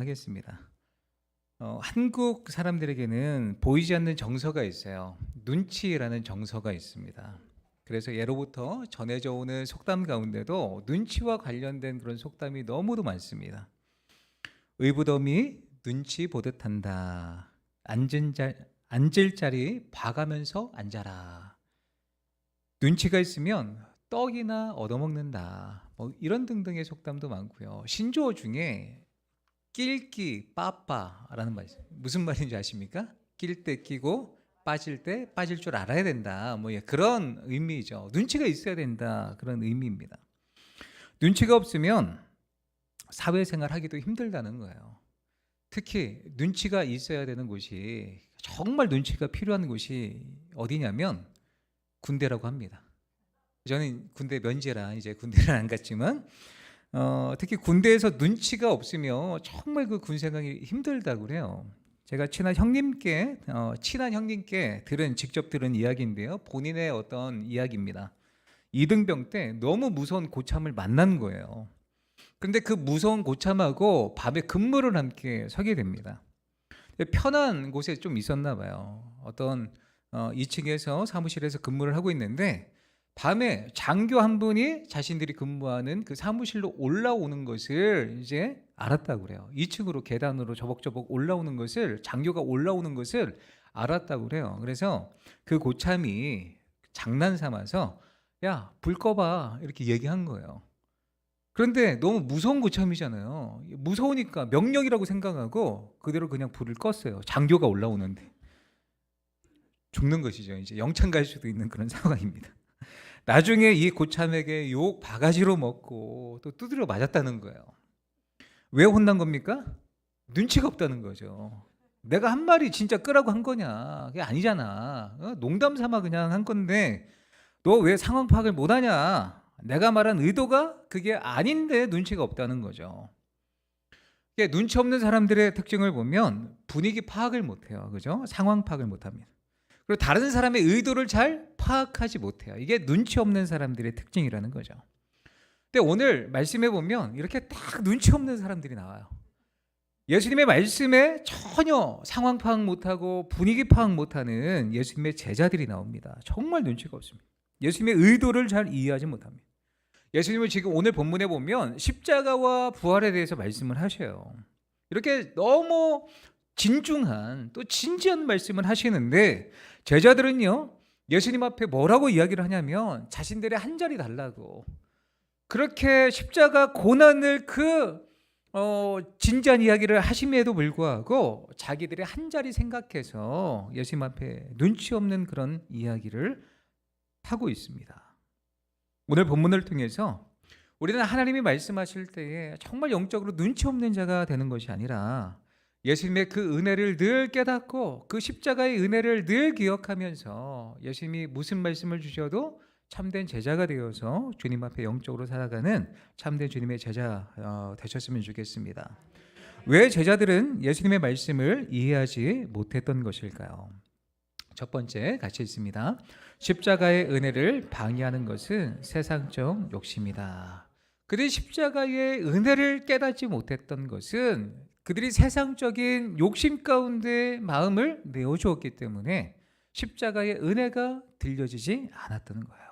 하겠습니다. 한국 사람들에게는 보이지 않는 정서가 있어요. 눈치라는 정서가 있습니다. 그래서 예로부터 전해져 오는 속담 가운데도 눈치와 관련된 그런 속담이 너무도 많습니다. 의부덤이 눈치 보듯 한다. 앉을 자리 봐가면서 앉아라. 눈치가 있으면 떡이나 얻어먹는다. 뭐 이런 등등의 속담도 많고요. 신조어 중에 낄끼 빠빠라는 말 있어요. 무슨 말인지 아십니까? 낄 때 끼고 빠질 때 빠질 줄 알아야 된다. 뭐 그런 의미죠. 눈치가 있어야 된다. 그런 의미입니다. 눈치가 없으면 사회생활 하기도 힘들다는 거예요. 특히 눈치가 있어야 되는 곳이, 정말 눈치가 필요한 곳이 어디냐면 군대라고 합니다. 저는 군대 면제라 이제 군대를 안 갔지만 특히 군대에서 눈치가 없으면 정말 그 군 생활이 힘들다고 그래요. 제가 친한 형님께 직접 들은 이야기인데요. 본인의 어떤 이야기입니다. 이등병 때 너무 무서운 고참을 만난 거예요. 그런데 그 무서운 고참하고 밤에 근무를 함께 서게 됩니다. 편한 곳에 좀 있었나 봐요. 어떤 2층에서 사무실에서 근무를 하고 있는데 밤에 장교 한 분이 자신들이 근무하는 그 사무실로 올라오는 것을 이제 알았다고 그래요. 2층으로 계단으로 저벅저벅 올라오는 것을, 장교가 올라오는 것을 알았다고 그래요. 그래서 그 고참이 장난 삼아서 야, 불 꺼봐 이렇게 얘기한 거예요. 그런데 너무 무서운 고참이잖아요. 무서우니까 명령이라고 생각하고 그대로 그냥 불을 껐어요. 장교가 올라오는데. 죽는 것이죠. 이제 영창 갈 수도 있는 그런 상황입니다. 나중에 이 고참에게 욕 바가지로 먹고 또 두드려 맞았다는 거예요. 왜 혼난 겁니까? 눈치가 없다는 거죠. 내가 한 말이 진짜 끄라고 한 거냐? 그게 아니잖아. 농담 삼아 그냥 한 건데 너 왜 상황 파악을 못하냐? 내가 말한 의도가 그게 아닌데 눈치가 없다는 거죠. 눈치 없는 사람들의 특징을 보면 분위기 파악을 못해요. 그죠? 상황 파악을 못합니다. 그리고 다른 사람의 의도를 잘 파악하지 못해요. 이게 눈치 없는 사람들의 특징이라는 거죠. 근데 오늘 말씀해 보면 이렇게 딱 눈치 없는 사람들이 나와요. 예수님의 말씀에 전혀 상황 파악 못하고 분위기 파악 못하는 예수님의 제자들이 나옵니다. 정말 눈치가 없습니다. 예수님의 의도를 잘 이해하지 못합니다. 예수님은 지금 오늘 본문에 보면 십자가와 부활에 대해서 말씀을 하셔요. 이렇게 너무 진중한 또 진지한 말씀을 하시는데 제자들은요, 예수님 앞에 뭐라고 이야기를 하냐면 자신들의 한 자리 달라고, 그렇게 십자가 고난을 진지한 이야기를 하심에도 불구하고 자기들의 한 자리 생각해서 예수님 앞에 눈치 없는 그런 이야기를 하고 있습니다. 오늘 본문을 통해서 우리는 하나님이 말씀하실 때에 정말 영적으로 눈치 없는 자가 되는 것이 아니라 예수님의 그 은혜를 늘 깨닫고 그 십자가의 은혜를 늘 기억하면서 예수님이 무슨 말씀을 주셔도 참된 제자가 되어서 주님 앞에 영적으로 살아가는 참된 주님의 제자 되셨으면 좋겠습니다. 왜 제자들은 예수님의 말씀을 이해하지 못했던 것일까요? 첫 번째 같이 읽습니다. 십자가의 은혜를 방해하는 것은 세상적 욕심이다. 그들이 십자가의 은혜를 깨닫지 못했던 것은 그들이 세상적인 욕심 가운데 마음을 내어주었기 때문에 십자가의 은혜가 들려지지 않았다는 거예요.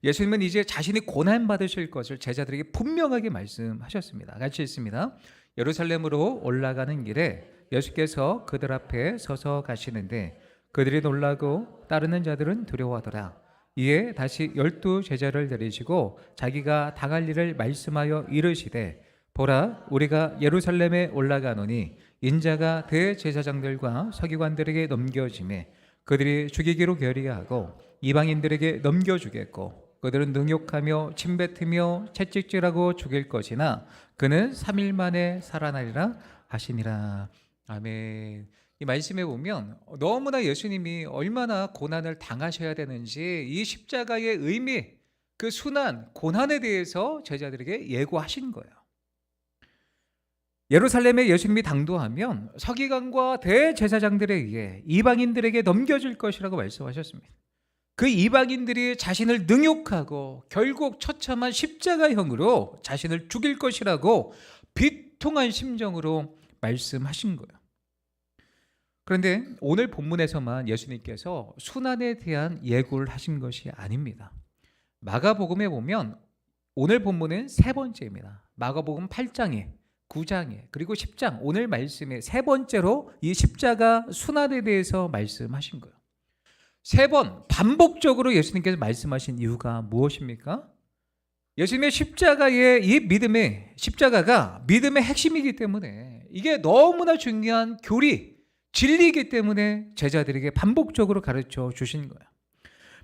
예수님은 이제 자신이 고난받으실 것을 제자들에게 분명하게 말씀하셨습니다. 같이 읽습니다. 예루살렘으로 올라가는 길에 예수께서 그들 앞에 서서 가시는데 그들이 놀라고 따르는 자들은 두려워하더라. 이에 다시 12 제자를 내리시고 자기가 당할 일을 말씀하여 이르시되 보라, 우리가 예루살렘에 올라가노니 인자가 대제사장들과 서기관들에게 넘겨지매 그들이 죽이기로 결의하고 이방인들에게 넘겨주겠고 그들은 능욕하며 침뱉으며 채찍질하고 죽일 것이나 그는 3일 만에 살아나리라 하시니라. 아멘. 이 말씀에 보면 너무나 예수님이 얼마나 고난을 당하셔야 되는지 이 십자가의 의미, 그 순환, 고난에 대해서 제자들에게 예고하신 거예요. 예루살렘에 예수님이 당도하면 서기관과 대제사장들에 의해 이방인들에게 넘겨질 것이라고 말씀하셨습니다. 그 이방인들이 자신을 능욕하고 결국 처참한 십자가형으로 자신을 죽일 것이라고 비통한 심정으로 말씀하신 거예요. 그런데 오늘 본문에서만 예수님께서 순환에 대한 예고를 하신 것이 아닙니다. 마가복음에 보면 오늘 본문은 세 번째입니다. 마가복음 8장에 9장에 그리고 10장 오늘 말씀에 세 번째로 이 십자가 순환에 대해서 말씀하신 거예요. 세 번 반복적으로 예수님께서 말씀하신 이유가 무엇입니까? 예수님의 십자가의 이 믿음의 십자가가 믿음의 핵심이기 때문에 이게 너무나 중요한 교리, 진리이기 때문에 제자들에게 반복적으로 가르쳐 주신 거예요.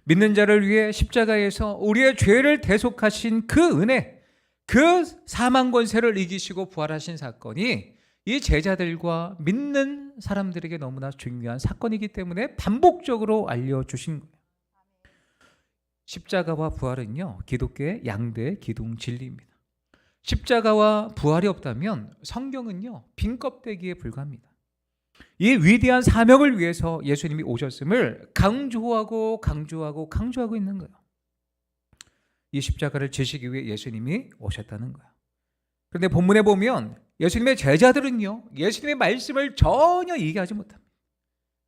믿는 자를 위해 십자가에서 우리의 죄를 대속하신 그 은혜, 그 사망 권세를 이기시고 부활하신 사건이 이 제자들과 믿는 사람들에게 너무나 중요한 사건이기 때문에 반복적으로 알려주신 거예요. 십자가와 부활은요, 기독교의 양대 기둥 진리입니다. 십자가와 부활이 없다면 성경은요, 빈 껍데기에 불과합니다. 이 위대한 사명을 위해서 예수님이 오셨음을 강조하고 있는 거예요. 이 십자가를 지시기 위해 예수님이 오셨다는 거예요. 그런데 본문에 보면 예수님의 제자들은요, 예수님의 말씀을 전혀 이해하지 못합니다.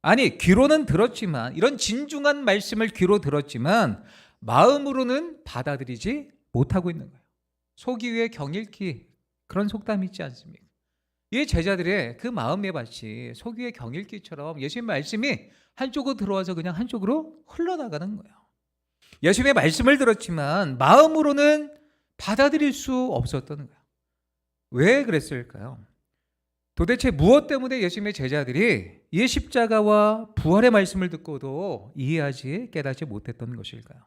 아니, 귀로는 들었지만, 이런 진중한 말씀을 귀로 들었지만 마음으로는 받아들이지 못하고 있는 거예요. 속이 위에 경읽기, 그런 속담이 있지 않습니까? 이 제자들의 그 마음의 밭이 속 위에 경읽기처럼 예수님의 말씀이 한쪽으로 들어와서 그냥 한쪽으로 흘러나가는 거예요. 예수님의 말씀을 들었지만 마음으로는 받아들일 수 없었던 거예요. 왜 그랬을까요? 도대체 무엇 때문에 예수님의 제자들이 이 십자가와 부활의 말씀을 듣고도 이해하지 깨닫지 못했던 것일까요?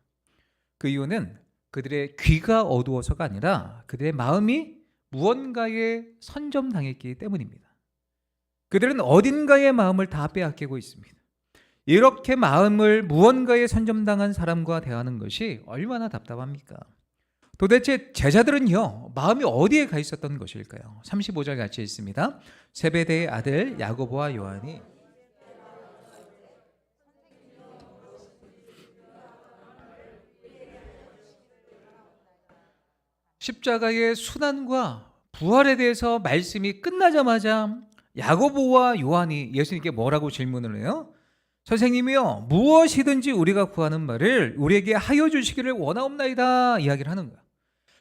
그 이유는 그들의 귀가 어두워서가 아니라 그들의 마음이 무언가에 선점당했기 때문입니다. 그들은 어딘가의 마음을 다 빼앗기고 있습니다. 이렇게 마음을 무언가에 선점당한 사람과 대하는 것이 얼마나 답답합니까? 도대체 제자들은요, 마음이 어디에 가 있었던 것일까요? 35절 같이 있습니다. 세베대의 아들 야고보와 요한이 십자가의 순환과 부활에 대해서 말씀이 끝나자마자 야고보와 요한이 예수님께 뭐라고 질문을 해요? 선생님이요, 무엇이든지 우리가 구하는 말을 우리에게 하여 주시기를 원하옵나이다 이야기를 하는 거야.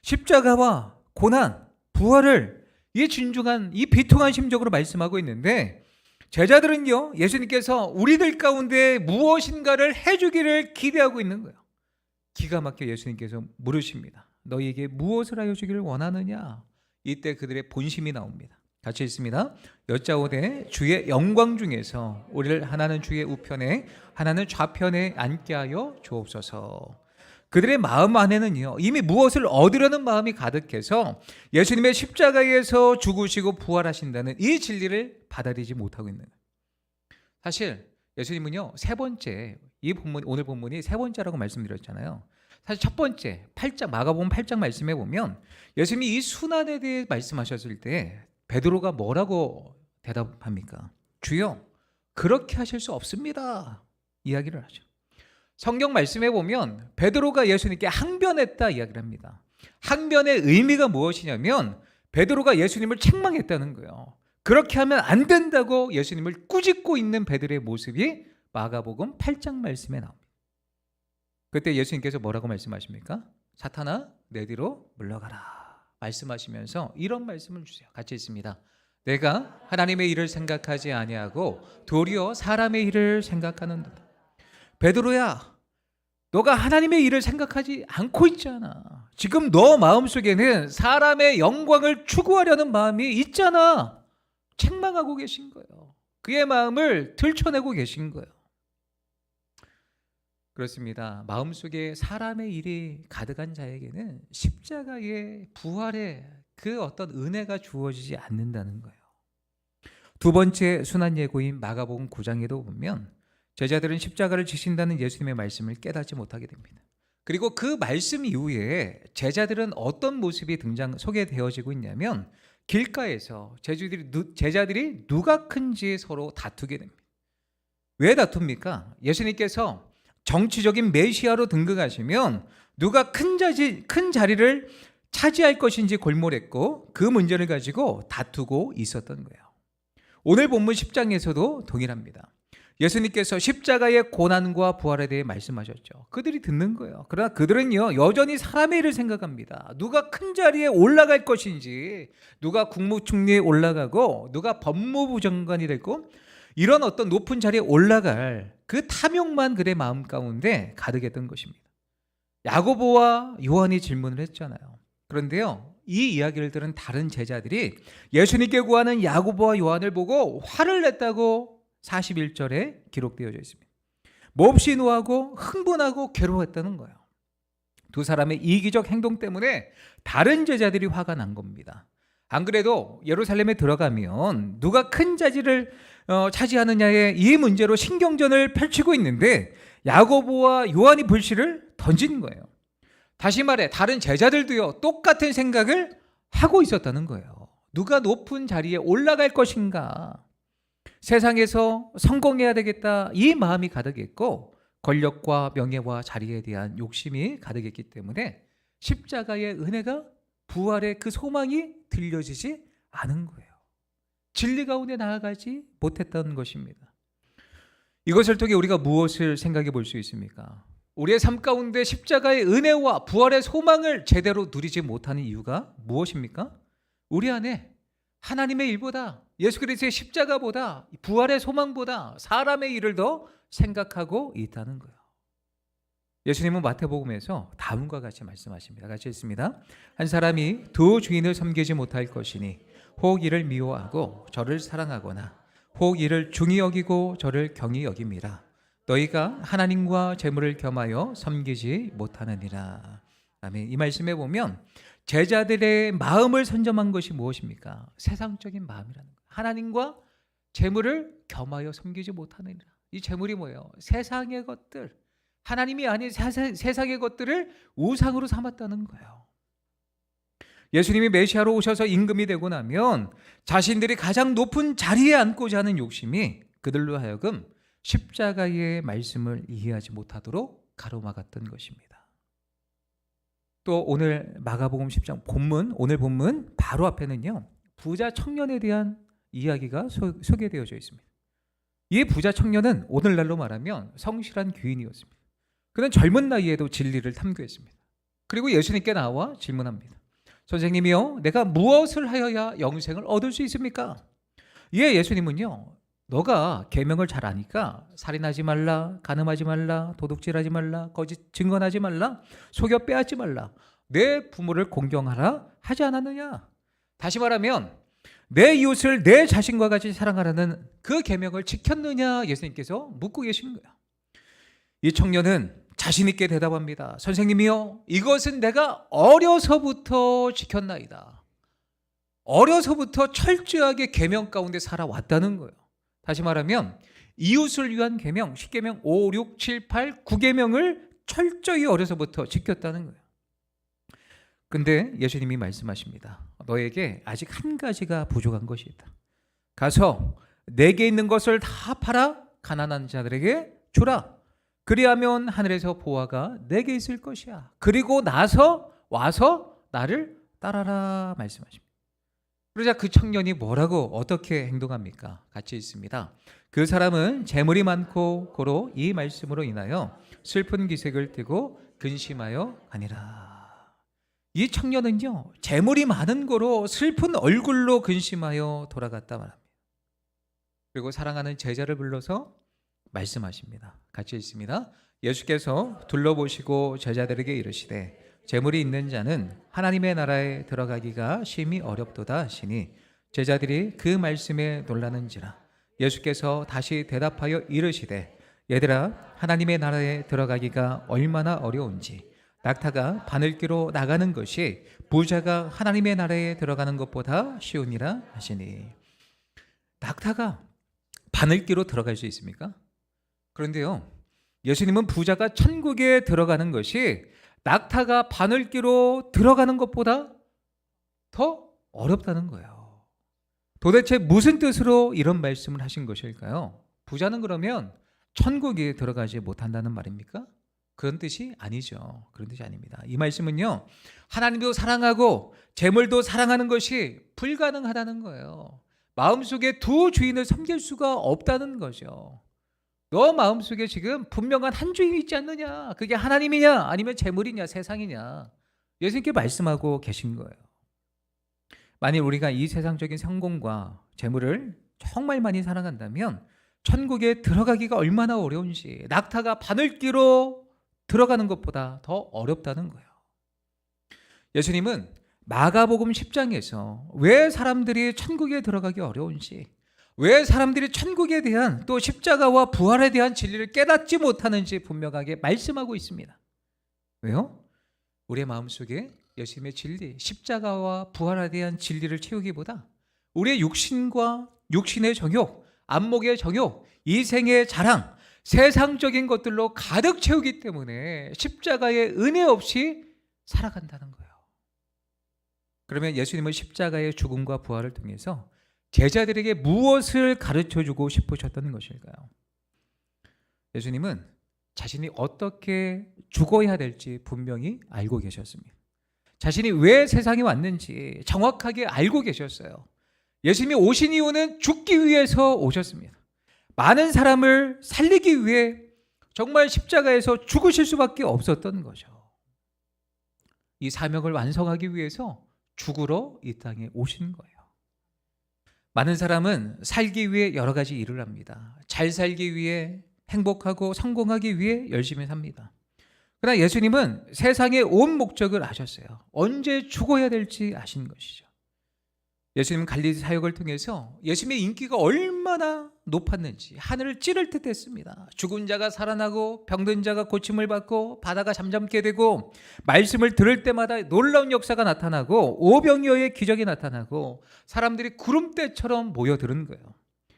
십자가와 고난, 부활을 이 진중한, 이 비통한 심정으로 말씀하고 있는데 제자들은요, 예수님께서 우리들 가운데 무엇인가를 해주기를 기대하고 있는 거예요. 기가 막혀 예수님께서 물으십니다. 너희에게 무엇을 하여 주기를 원하느냐? 이때 그들의 본심이 나옵니다. 같이 있습니다. 여짜오되 주의 영광 중에서 우리를 하나는 주의 우편에 하나는 좌편에 앉게 하여 주옵소서. 그들의 마음 안에는요, 이미 무엇을 얻으려는 마음이 가득해서 예수님의 십자가에서 죽으시고 부활하신다는 이 진리를 받아들이지 못하고 있는 거예요. 사실 예수님은요, 세 번째, 이 본문, 오늘 본문이 세 번째라고 말씀드렸잖아요. 사실 첫 번째 8장, 마가복음 8장 말씀해 보면 예수님이 이 순환에 대해 말씀하셨을 때 베드로가 뭐라고 대답합니까? 주여, 그렇게 하실 수 없습니다 이야기를 하죠. 성경 말씀해 보면 베드로가 예수님께 항변했다 이야기를 합니다. 항변의 의미가 무엇이냐면 베드로가 예수님을 책망했다는 거예요. 그렇게 하면 안 된다고 예수님을 꾸짖고 있는 베드로의 모습이 마가복음 8장 말씀에 나옵니다. 그때 예수님께서 뭐라고 말씀하십니까? 사탄아, 내 뒤로 물러가라 말씀하시면서 이런 말씀을 주세요. 같이 있습니다. 내가 하나님의 일을 생각하지 아니하고 도리어 사람의 일을 생각하는도다. 베드로야, 너가 하나님의 일을 생각하지 않고 있잖아. 지금 너 마음속에는 사람의 영광을 추구하려는 마음이 있잖아. 책망하고 계신 거예요. 그의 마음을 들춰내고 계신 거예요. 그렇습니다. 마음속에 사람의 일이 가득한 자에게는 십자가의 부활의 그 어떤 은혜가 주어지지 않는다는 거예요. 두 번째 순환 예고인 마가복음 9장에도 보면 제자들은 십자가를 지신다는 예수님의 말씀을 깨닫지 못하게 됩니다. 그리고 그 말씀 이후에 제자들은 어떤 모습이 소개되어지고 있냐면 길가에서 제자들이 누가 큰지 서로 다투게 됩니다. 왜 다툽니까? 예수님께서 정치적인 메시아로 등극하시면 누가 큰 자리를 차지할 것인지 골몰했고 그 문제를 가지고 다투고 있었던 거예요. 오늘 본문 10장에서도 동일합니다. 예수님께서 십자가의 고난과 부활에 대해 말씀하셨죠. 그들이 듣는 거예요. 그러나 그들은요 여전히 사람의 일을 생각합니다. 누가 큰 자리에 올라갈 것인지, 누가 국무총리에 올라가고 누가 법무부 장관이 되고 이런 어떤 높은 자리에 올라갈 그 탐욕만 그의 마음 가운데 가득했던 것입니다. 야고보와 요한이 질문을 했잖아요. 그런데요 이 이야기를 들은 다른 제자들이 예수님께 구하는 야고보와 요한을 보고 화를 냈다고 41절에 기록되어져 있습니다. 몹시 노하고 흥분하고 괴로워했다는 거예요. 두 사람의 이기적 행동 때문에 다른 제자들이 화가 난 겁니다. 안 그래도 예루살렘에 들어가면 누가 큰 자리를 차지하느냐의 이 문제로 신경전을 펼치고 있는데 야고보와 요한이 불씨를 던진 거예요. 다시 말해 다른 제자들도요 똑같은 생각을 하고 있었다는 거예요. 누가 높은 자리에 올라갈 것인가, 세상에서 성공해야 되겠다 이 마음이 가득했고 권력과 명예와 자리에 대한 욕심이 가득했기 때문에 십자가의 은혜가, 부활의 그 소망이 들려지지 않은 거예요. 진리 가운데 나아가지 못했던 것입니다. 이것을 통해 우리가 무엇을 생각해 볼 수 있습니까? 우리의 삶 가운데 십자가의 은혜와 부활의 소망을 제대로 누리지 못하는 이유가 무엇입니까? 우리 안에 하나님의 일보다, 예수 그리스도의 십자가보다, 부활의 소망보다 사람의 일을 더 생각하고 있다는 거예요. 예수님은 마태복음에서 다음과 같이 말씀하십니다. 같이 읽습니다. 한 사람이 두 주인을 섬기지 못할 것이니 혹 이를 미워하고 저를 사랑하거나 혹 이를 중히 여기고 저를 경히 여김이라. 너희가 하나님과 재물을 겸하여 섬기지 못하느니라. 아멘. 이 말씀에 보면 제자들의 마음을 선점한 것이 무엇입니까? 세상적인 마음이라는 거예요. 하나님과 재물을 겸하여 섬기지 못하느니라. 이 재물이 뭐예요? 세상의 것들, 하나님이 아닌 세상의 것들을 우상으로 삼았다는 거예요. 예수님이 메시아로 오셔서 임금이 되고 나면 자신들이 가장 높은 자리에 앉고자 하는 욕심이 그들로 하여금 십자가의 말씀을 이해하지 못하도록 가로막았던 것입니다. 또 오늘 마가복음 10장 본문, 오늘 본문 바로 앞에는요 부자 청년에 대한 이야기가 소개되어져 있습니다. 이 부자 청년은 오늘날로 말하면 성실한 귀인이었습니다. 그는 젊은 나이에도 진리를 탐구했습니다. 그리고 예수님께 나와 질문합니다. 선생님이요, 내가 무엇을 하여야 영생을 얻을 수 있습니까? 이에 예수님은요, 너가 계명을 잘 아니까 살인하지 말라, 간음하지 말라, 도둑질하지 말라, 거짓 증언하지 말라, 속여 빼앗지 말라, 내 부모를 공경하라 하지 않았느냐? 다시 말하면 내 이웃을 내 자신과 같이 사랑하라는 그 계명을 지켰느냐? 예수님께서 묻고 계신 거예요. 이 청년은 자신 있게 대답합니다. 선생님이요, 이것은 내가 어려서부터 지켰나이다. 어려서부터 철저하게 계명 가운데 살아왔다는 거예요. 다시 말하면 이웃을 위한 계명, 10계명, 5, 6, 7, 8, 9계명을 철저히 어려서부터 지켰다는 거예요. 근데 예수님이 말씀하십니다. 너에게 아직 한 가지가 부족한 것이 있다. 가서 내게 있는 것을 다 팔아 가난한 자들에게 주라. 그리하면 하늘에서 보화가 내게 있을 것이야. 그리고 나서 와서 나를 따라라 말씀하십니다. 그러자 그 청년이 뭐라고 어떻게 행동합니까? 같이 있습니다. 그 사람은 재물이 많고 고로 이 말씀으로 인하여 슬픈 기색을 띠고 근심하여 가니라. 이 청년은요, 재물이 많은 고로 슬픈 얼굴로 근심하여 돌아갔다 말합니다. 그리고 사랑하는 제자를 불러서 말씀하십니다. 같이 있습니다. 예수께서 둘러보시고 제자들에게 이르시되 재물이 있는 자는 하나님의 나라에 들어가기가 심히 어렵도다 하시니 제자들이 그 말씀에 놀라는지라. 예수께서 다시 대답하여 이르시되 얘들아, 하나님의 나라에 들어가기가 얼마나 어려운지 낙타가 바늘기로 나가는 것이 부자가 하나님의 나라에 들어가는 것보다 쉬우니라 하시니. 낙타가 바늘기로 들어갈 수 있습니까? 그런데요, 예수님은 부자가 천국에 들어가는 것이 낙타가 바늘기로 들어가는 것보다 더 어렵다는 거예요. 도대체 무슨 뜻으로 이런 말씀을 하신 것일까요? 부자는 그러면 천국에 들어가지 못한다는 말입니까? 그런 뜻이 아니죠. 그런 뜻이 아닙니다. 이 말씀은요, 하나님도 사랑하고 재물도 사랑하는 것이 불가능하다는 거예요. 마음속에 두 주인을 섬길 수가 없다는 거죠. 너 마음속에 지금 분명한 한 주인이 있지 않느냐? 그게 하나님이냐 아니면 재물이냐 세상이냐? 예수님께 말씀하고 계신 거예요. 만일 우리가 이 세상적인 성공과 재물을 정말 많이 사랑한다면 천국에 들어가기가 얼마나 어려운지, 낙타가 바늘기로 들어가는 것보다 더 어렵다는 거예요. 예수님은 마가복음 10장에서 왜 사람들이 천국에 들어가기 어려운지, 왜 사람들이 천국에 대한 또 십자가와 부활에 대한 진리를 깨닫지 못하는지 분명하게 말씀하고 있습니다. 왜요? 우리의 마음속에 예수님의 진리, 십자가와 부활에 대한 진리를 채우기보다 우리의 육신과 육신의 정욕, 안목의 정욕, 이생의 자랑, 세상적인 것들로 가득 채우기 때문에 십자가의 은혜 없이 살아간다는 거예요. 그러면 예수님은 십자가의 죽음과 부활을 통해서 제자들에게 무엇을 가르쳐주고 싶으셨던 것일까요? 예수님은 자신이 어떻게 죽어야 될지 분명히 알고 계셨습니다. 자신이 왜 세상에 왔는지 정확하게 알고 계셨어요. 예수님이 오신 이유는 죽기 위해서 오셨습니다. 많은 사람을 살리기 위해 정말 십자가에서 죽으실 수밖에 없었던 거죠. 이 사명을 완성하기 위해서 죽으러 이 땅에 오신 거예요. 많은 사람은 살기 위해 여러 가지 일을 합니다. 잘 살기 위해, 행복하고 성공하기 위해 열심히 삽니다. 그러나 예수님은 세상의 온 목적을 아셨어요. 언제 죽어야 될지 아신 것이죠. 예수님 갈릴리 사역을 통해서 예수님의 인기가 얼마나 높았는지 하늘을 찌를 듯 했습니다. 죽은 자가 살아나고 병든 자가 고침을 받고 바다가 잠잠게 되고 말씀을 들을 때마다 놀라운 역사가 나타나고 오병이어의 기적이 나타나고 사람들이 구름대처럼 모여드는 거예요.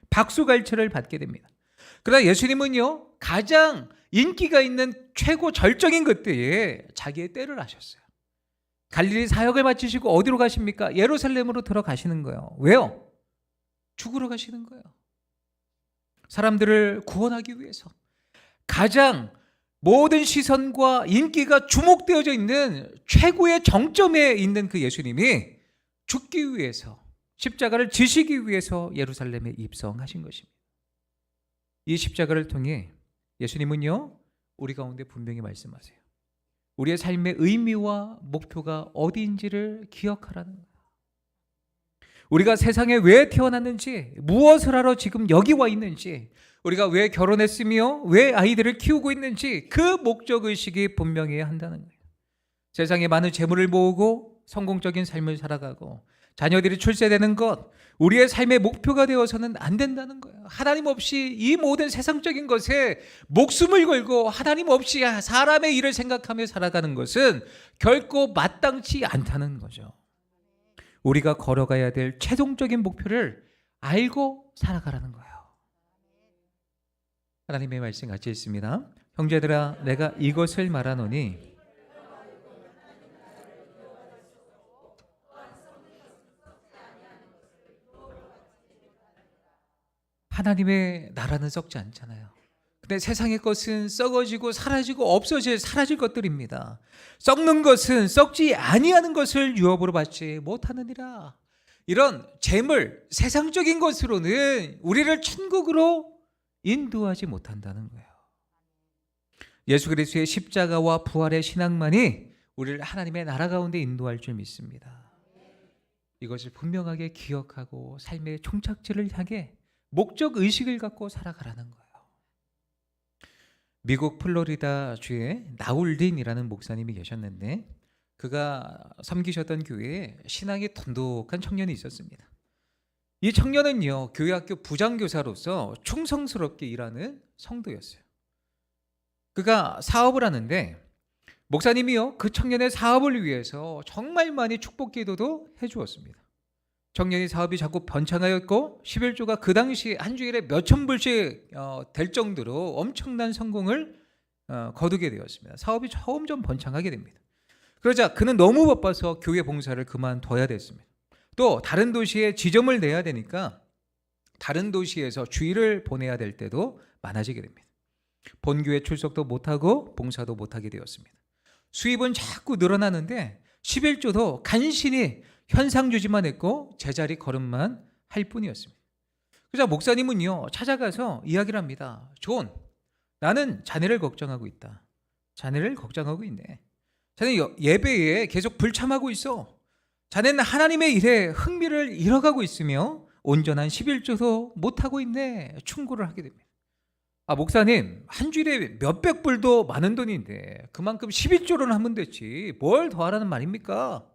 박수갈채를 받게 됩니다. 그러나 예수님은요, 가장 인기가 있는 최고 절정인 그때에 자기의 때를 아셨어요. 갈릴리 사역을 마치시고 어디로 가십니까? 예루살렘으로 들어가시는 거예요. 왜요? 죽으러 가시는 거예요. 사람들을 구원하기 위해서. 가장 모든 시선과 인기가 주목되어져 있는 최고의 정점에 있는 그 예수님이 죽기 위해서, 십자가를 지시기 위해서 예루살렘에 입성하신 것입니다. 이 십자가를 통해 예수님은요, 우리 가운데 분명히 말씀하세요. 우리의 삶의 의미와 목표가 어디인지를 기억하라는 거예요. 우리가 세상에 왜 태어났는지, 무엇을 하러 지금 여기 와 있는지, 우리가 왜 결혼했으며 왜 아이들을 키우고 있는지 그 목적의식이 분명해야 한다는 거예요. 세상에 많은 재물을 모으고 성공적인 삶을 살아가고 자녀들이 출세되는 것, 우리의 삶의 목표가 되어서는 안 된다는 거예요. 하나님 없이 이 모든 세상적인 것에 목숨을 걸고 하나님 없이 사람의 일을 생각하며 살아가는 것은 결코 마땅치 않다는 거죠. 우리가 걸어가야 될 최종적인 목표를 알고 살아가라는 거예요. 하나님의 말씀 같이 읽습니다. 형제들아, 내가 이것을 말하노니 하나님의 나라는 썩지 않잖아요. 근데 세상의 것은 썩어지고 사라지고 사라질 것들입니다. 썩는 것은 썩지 아니하는 것을 유업으로 받지 못하느니라. 이런 재물, 세상적인 것으로는 우리를 천국으로 인도하지 못한다는 거예요. 예수 그리스도의 십자가와 부활의 신앙만이 우리를 하나님의 나라 가운데 인도할 줄 믿습니다. 이것을 분명하게 기억하고 삶의 종착지를 향해 목적 의식을 갖고 살아가라는 거예요. 미국 플로리다 주에 나울린이라는 목사님이 계셨는데 그가 섬기셨던 교회에 신앙이 돈독한 청년이 있었습니다. 이 청년은요, 교회 학교 부장교사로서 충성스럽게 일하는 성도였어요. 그가 사업을 하는데 목사님이요, 그 청년의 사업을 위해서 정말 많이 축복 기도도 해주었습니다. 청년이 사업이 자꾸 번창하였고 11조가 그 당시 한 주일에 몇천 불씩 될 정도로 엄청난 성공을 거두게 되었습니다. 사업이 점점 번창하게 됩니다. 그러자 그는 너무 바빠서 교회 봉사를 그만둬야 됐습니다. 또 다른 도시에 지점을 내야 되니까 다른 도시에서 주일을 보내야 될 때도 많아지게 됩니다. 본교회 출석도 못하고 봉사도 못하게 되었습니다. 수입은 자꾸 늘어나는데 11조도 간신히 현상유지만 했고 제자리 걸음만 할 뿐이었습니다. 그래서 목사님은요 찾아가서 이야기를 합니다. 존, 나는 자네를 걱정하고 있다. 자네를 걱정하고 있네. 자네 예배에 계속 불참하고 있어. 자네는 하나님의 일에 흥미를 잃어가고 있으며 온전한 11조도 못하고 있네. 충고를 하게 됩니다. 목사님, 한 주일에 몇백 불도 많은 돈인데 그만큼 11조로는 하면 됐지 뭘 더 하라는 말입니까?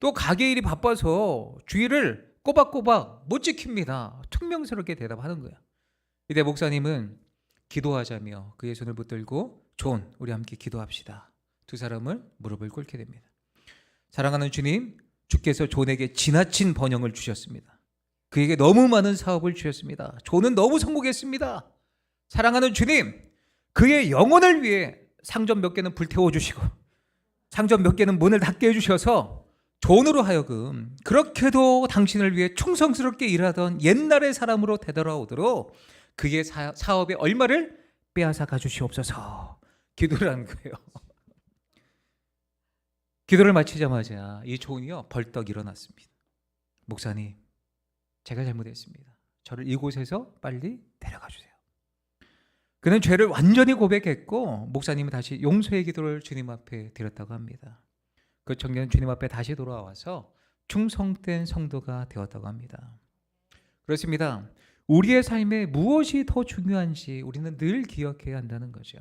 또 가게 일이 바빠서 주일을 꼬박꼬박 못 지킵니다. 퉁명스럽게 대답하는 거야. 이때 목사님은 기도하자며 그의 손을 붙들고 존, 우리 함께 기도합시다. 두 사람을 무릎을 꿇게 됩니다. 사랑하는 주님, 주께서 존에게 지나친 번영을 주셨습니다. 그에게 너무 많은 사업을 주셨습니다. 존은 너무 성공했습니다. 사랑하는 주님, 그의 영혼을 위해 상점 몇 개는 불태워 주시고 상점 몇 개는 문을 닫게 해주셔서 존으로 하여금 그렇게도 당신을 위해 충성스럽게 일하던 옛날의 사람으로 되돌아오도록 그의 사업의 얼마를 빼앗아 가주시옵소서. 기도를 한 거예요. 기도를 마치자마자 이 존이요 벌떡 일어났습니다. 목사님, 제가 잘못했습니다. 저를 이곳에서 빨리 데려가 주세요. 그는 죄를 완전히 고백했고 목사님은 다시 용서의 기도를 주님 앞에 드렸다고 합니다. 그 청년은 주님 앞에 다시 돌아와서 충성된 성도가 되었다고 합니다. 그렇습니다. 우리의 삶에 무엇이 더 중요한지 우리는 늘 기억해야 한다는 거죠.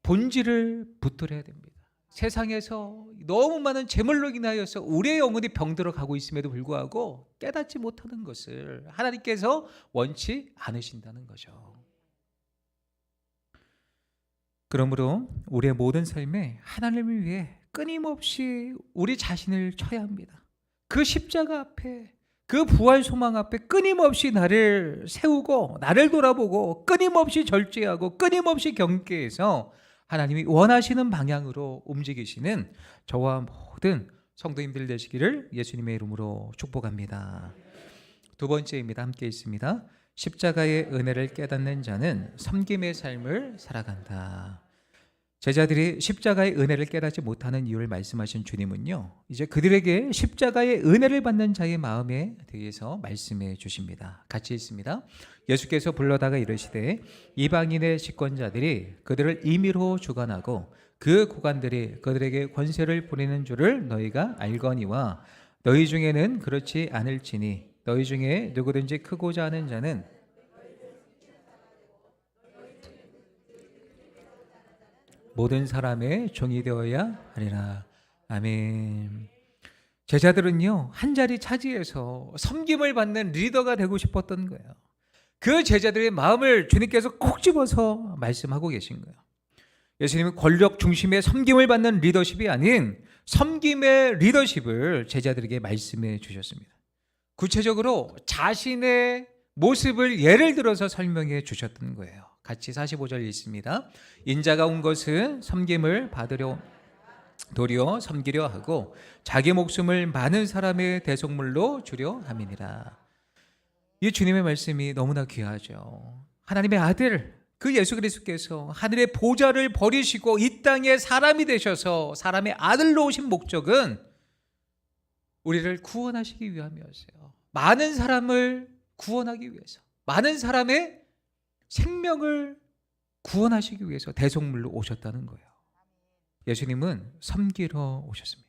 본질을 붙들어야 됩니다. 세상에서 너무 많은 재물로 인하여서 우리의 영혼이 병들어 가고 있음에도 불구하고 깨닫지 못하는 것을 하나님께서 원치 않으신다는 거죠. 그러므로 우리의 모든 삶에 하나님을 위해 끊임없이 우리 자신을 쳐야 합니다. 그 십자가 앞에, 그 부활 소망 앞에 끊임없이 나를 세우고 나를 돌아보고 끊임없이 절제하고 끊임없이 경계해서 하나님이 원하시는 방향으로 움직이시는 저와 모든 성도님들 되시기를 예수님의 이름으로 축복합니다. 두 번째입니다. 함께 있습니다. 십자가의 은혜를 깨닫는 자는 섬김의 삶을 살아간다. 제자들이 십자가의 은혜를 깨닫지 못하는 이유를 말씀하신 주님은요, 이제 그들에게 십자가의 은혜를 받는 자의 마음에 대해서 말씀해 주십니다. 같이 있습니다. 예수께서 불러다가 이르시되 이방인의 집권자들이 그들을 임의로 주관하고 그 고관들이 그들에게 권세를 부리는 줄을 너희가 알거니와 너희 중에는 그렇지 않을지니 너희 중에 누구든지 크고자 하는 자는 모든 사람의 종이 되어야 하리라. 아멘. 제자들은요 한 자리 차지해서 섬김을 받는 리더가 되고 싶었던 거예요. 그 제자들의 마음을 주님께서 콕 집어서 말씀하고 계신 거예요. 예수님은 권력 중심의 섬김을 받는 리더십이 아닌 섬김의 리더십을 제자들에게 말씀해 주셨습니다. 구체적으로 자신의 모습을 예를 들어서 설명해 주셨던 거예요. 같이 45절 있습니다. 인자가 온 것은 섬김을 받으려 도리어 섬기려 하고 자기 목숨을 많은 사람의 대속물로 주려 함이니라. 이 주님의 말씀이 너무나 귀하죠. 하나님의 아들 그 예수 그리스도께서 하늘의 보좌를 버리시고 이 땅에 사람이 되셔서 사람의 아들로 오신 목적은 우리를 구원하시기 위함이었어요. 많은 사람을 구원하기 위해서, 많은 사람의 생명을 구원하시기 위해서 대속물로 오셨다는 거예요. 예수님은 섬기러 오셨습니다.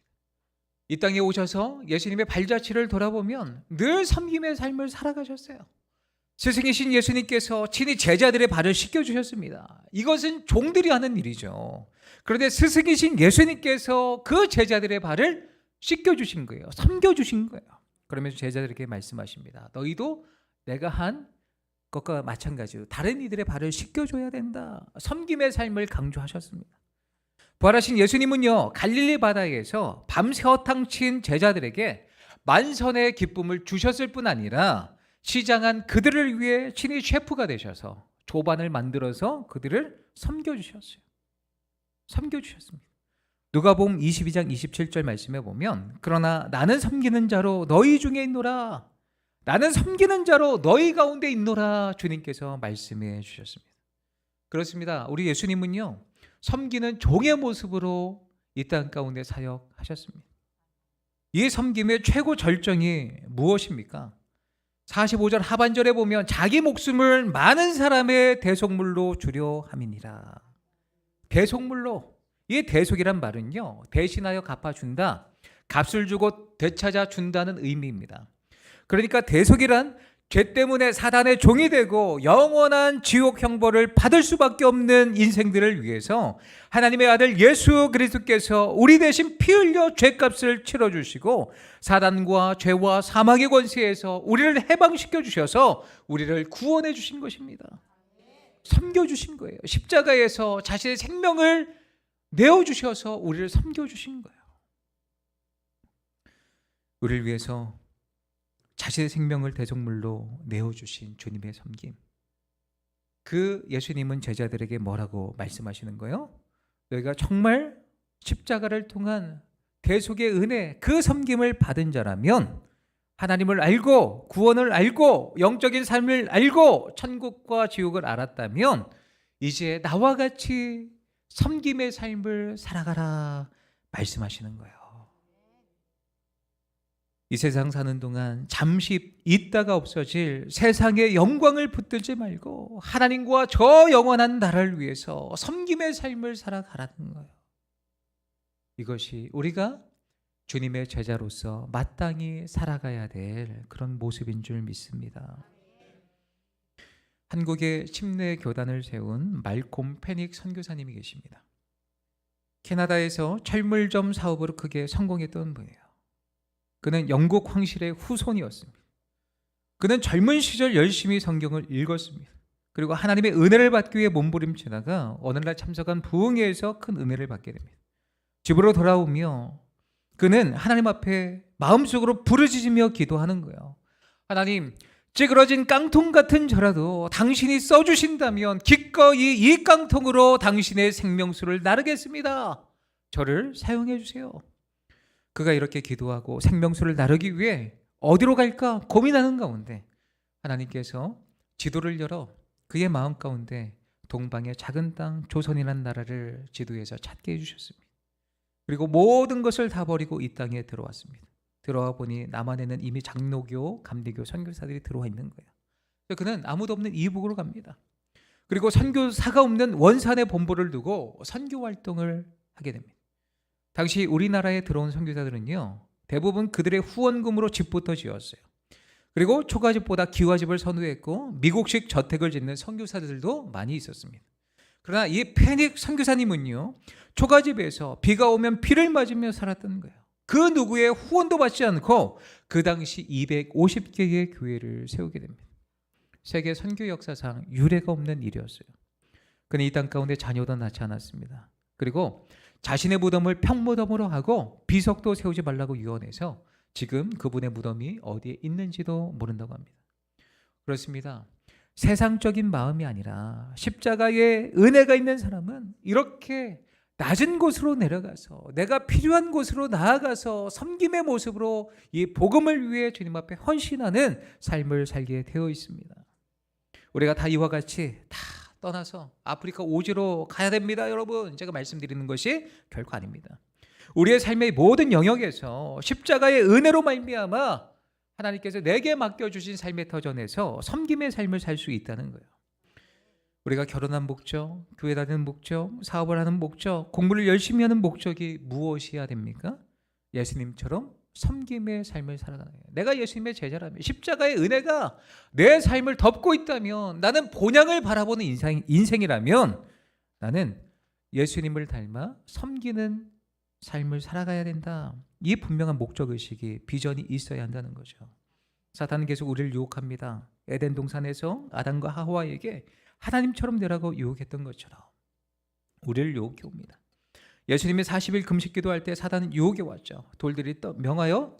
이 땅에 오셔서 예수님의 발자취를 돌아보면 늘 섬김의 삶을 살아가셨어요. 스승이신 예수님께서 친히 제자들의 발을 씻겨주셨습니다. 이것은 종들이 하는 일이죠. 그런데 스승이신 예수님께서 그 제자들의 발을 씻겨주신 거예요. 섬겨주신 거예요. 그러면서 제자들에게 말씀하십니다. 너희도 내가 한 것과 마찬가지로 다른 이들의 발을 씻겨줘야 된다. 섬김의 삶을 강조하셨습니다. 부활하신 예수님은요 갈릴리 바다에서 밤새 허탕친 제자들에게 만선의 기쁨을 주셨을 뿐 아니라 시장한 그들을 위해 친히 셰프가 되셔서 조반을 만들어서 그들을 섬겨주셨어요. 섬겨주셨습니다. 누가복음 22장 27절 말씀에 보면 그러나 나는 섬기는 자로 너희 중에 있노라. 나는 섬기는 자로 너희 가운데 있노라 주님께서 말씀해 주셨습니다. 그렇습니다. 우리 예수님은요, 섬기는 종의 모습으로 이 땅 가운데 사역하셨습니다. 이 섬김의 최고 절정이 무엇입니까? 45절 하반절에 보면 자기 목숨을 많은 사람의 대속물로 주려 함이니라. 대속물로, 이 대속이란 말은요, 대신하여 갚아준다, 값을 주고 되찾아 준다는 의미입니다. 그러니까 대속이란 죄 때문에 사단의 종이 되고 영원한 지옥 형벌을 받을 수밖에 없는 인생들을 위해서 하나님의 아들 예수 그리스도께서 우리 대신 피 흘려 죄값을 치러주시고 사단과 죄와 사망의 권세에서 우리를 해방시켜 주셔서 우리를 구원해 주신 것입니다. 섬겨주신 거예요. 십자가에서 자신의 생명을 내어주셔서 우리를 섬겨주신 거예요. 우리를 위해서 자신의 생명을 대속물로 내어주신 주님의 섬김. 그 예수님은 제자들에게 뭐라고 말씀하시는 거예요? 너희가 정말 십자가를 통한 대속의 은혜, 그 섬김을 받은 자라면 하나님을 알고 구원을 알고 영적인 삶을 알고 천국과 지옥을 알았다면 이제 나와 같이 섬김의 삶을 살아가라 말씀하시는 거예요. 이 세상 사는 동안 잠시 있다가 없어질 세상의 영광을 붙들지 말고 하나님과 저 영원한 나라를 위해서 섬김의 삶을 살아가라는 거예요. 이것이 우리가 주님의 제자로서 마땅히 살아가야 될 그런 모습인 줄 믿습니다. 한국의 침례 교단을 세운 말콤 페닉 선교사님이 계십니다. 캐나다에서 철물점 사업으로 크게 성공했던 분이에요. 그는 영국 황실의 후손이었습니다. 그는 젊은 시절 열심히 성경을 읽었습니다. 그리고 하나님의 은혜를 받기 위해 몸부림치다가 어느 날 참석한 부흥회에서 큰 은혜를 받게 됩니다. 집으로 돌아오며 그는 하나님 앞에 마음속으로 부르짖으며 기도하는 거예요. 하나님, 찌그러진 깡통 같은 저라도 당신이 써주신다면 기꺼이 이 깡통으로 당신의 생명수를 나르겠습니다. 저를 사용해 주세요. 그가 이렇게 기도하고 생명수를 나르기 위해 어디로 갈까 고민하는 가운데 하나님께서 지도를 열어 그의 마음 가운데 동방의 작은 땅 조선이라는 나라를 지도에서 찾게 해주셨습니다. 그리고 모든 것을 다 버리고 이 땅에 들어왔습니다. 들어와 보니 남한에는 이미 장로교, 감리교 선교사들이 들어와 있는 거예요. 그는 아무도 없는 이북으로 갑니다. 그리고 선교사가 없는 원산에 본부를 두고 선교 활동을 하게 됩니다. 당시 우리나라에 들어온 선교사들은요, 대부분 그들의 후원금으로 집부터 지었어요. 그리고 초가집보다 기와집을 선호했고 미국식 저택을 짓는 선교사들도 많이 있었습니다. 그러나 이 페닉 선교사님은요, 초가집에서 비가 오면 비를 맞으며 살았던 거예요. 그 누구의 후원도 받지 않고 그 당시 250개의 교회를 세우게 됩니다. 세계 선교 역사상 유례가 없는 일이었어요. 그는 이 땅 가운데 자녀도 낳지 않았습니다. 그리고 자신의 무덤을 평무덤으로 하고 비석도 세우지 말라고 유언해서 지금 그분의 무덤이 어디에 있는지도 모른다고 합니다. 그렇습니다. 세상적인 마음이 아니라 십자가의 은혜가 있는 사람은 이렇게 낮은 곳으로 내려가서 내가 필요한 곳으로 나아가서 섬김의 모습으로 이 복음을 위해 주님 앞에 헌신하는 삶을 살게 되어 있습니다. 우리가 다 이와 같이 다 떠나서 아프리카 오지로 가야 됩니다, 여러분. 제가 말씀드리는 것이 결코 아닙니다. 우리의 삶의 모든 영역에서 십자가의 은혜로 말미암아 하나님께서 내게 맡겨주신 삶의 터전에서 섬김의 삶을 살 수 있다는 거예요. 우리가 결혼한 목적, 교회 다니는 목적, 사업을 하는 목적, 공부를 열심히 하는 목적이 무엇이어야 됩니까? 예수님처럼 섬김의 삶을 살아가는 거예요. 내가 예수님의 제자라면, 십자가의 은혜가 내 삶을 덮고 있다면, 나는 본향을 바라보는 인생이라면 나는 예수님을 닮아 섬기는 삶을 살아가야 된다. 이 분명한 목적의식이, 비전이 있어야 한다는 거죠. 사탄은 계속 우리를 유혹합니다. 에덴 동산에서 아담과 하와에게 하나님처럼 되라고 유혹했던 것처럼 우리를 유혹해 옵니다. 예수님이 40일 금식 기도할 때 사단은 유혹해 왔죠. 돌들을 명하여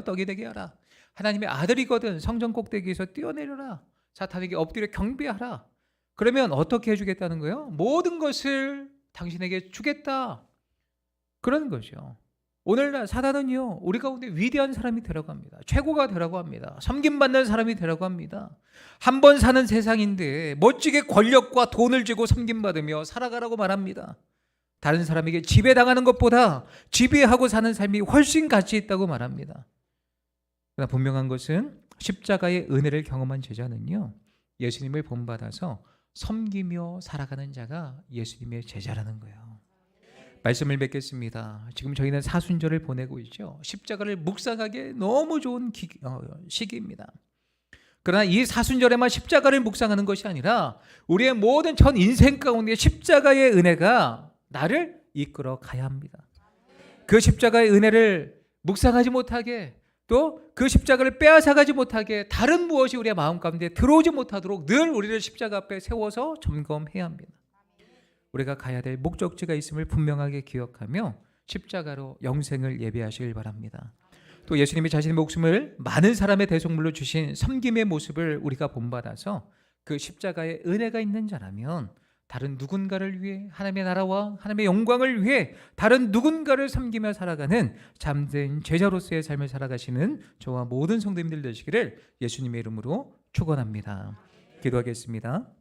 떡이 되게 하라. 하나님의 아들이거든 성전 꼭대기에서 뛰어내려라. 사탄에게 엎드려 경배하라. 그러면 어떻게 해주겠다는 거예요? 모든 것을 당신에게 주겠다. 그런 거죠. 오늘날 사단은요, 우리 가운데 위대한 사람이 되라고 합니다. 최고가 되라고 합니다. 섬김받는 사람이 되라고 합니다. 한 번 사는 세상인데 멋지게 권력과 돈을 쥐고 섬김받으며 살아가라고 말합니다. 다른 사람에게 지배당하는 것보다 지배하고 사는 삶이 훨씬 가치 있다고 말합니다. 그러나 분명한 것은 십자가의 은혜를 경험한 제자는요, 예수님을 본받아서 섬기며 살아가는 자가 예수님의 제자라는 거예요. 말씀을 맺겠습니다. 지금 저희는 사순절을 보내고 있죠. 십자가를 묵상하기에 너무 좋은 시기입니다. 그러나 이 사순절에만 십자가를 묵상하는 것이 아니라 우리의 모든 전 인생 가운데 십자가의 은혜가 나를 이끌어 가야 합니다. 그 십자가의 은혜를 묵상하지 못하게, 또 그 십자가를 빼앗아가지 못하게 다른 무엇이 우리의 마음 가운데 들어오지 못하도록 늘 우리를 십자가 앞에 세워서 점검해야 합니다. 우리가 가야 될 목적지가 있음을 분명하게 기억하며 십자가로 영생을 예배하시길 바랍니다. 또 예수님이 자신의 목숨을 많은 사람의 대속물로 주신 섬김의 모습을 우리가 본받아서 그 십자가의 은혜가 있는 자라면 다른 누군가를 위해, 하나님의 나라와 하나님의 영광을 위해 다른 누군가를 섬기며 살아가는 참된 제자로서의 삶을 살아가시는 저와 모든 성도님들 되시기를 예수님의 이름으로 축원합니다. 기도하겠습니다.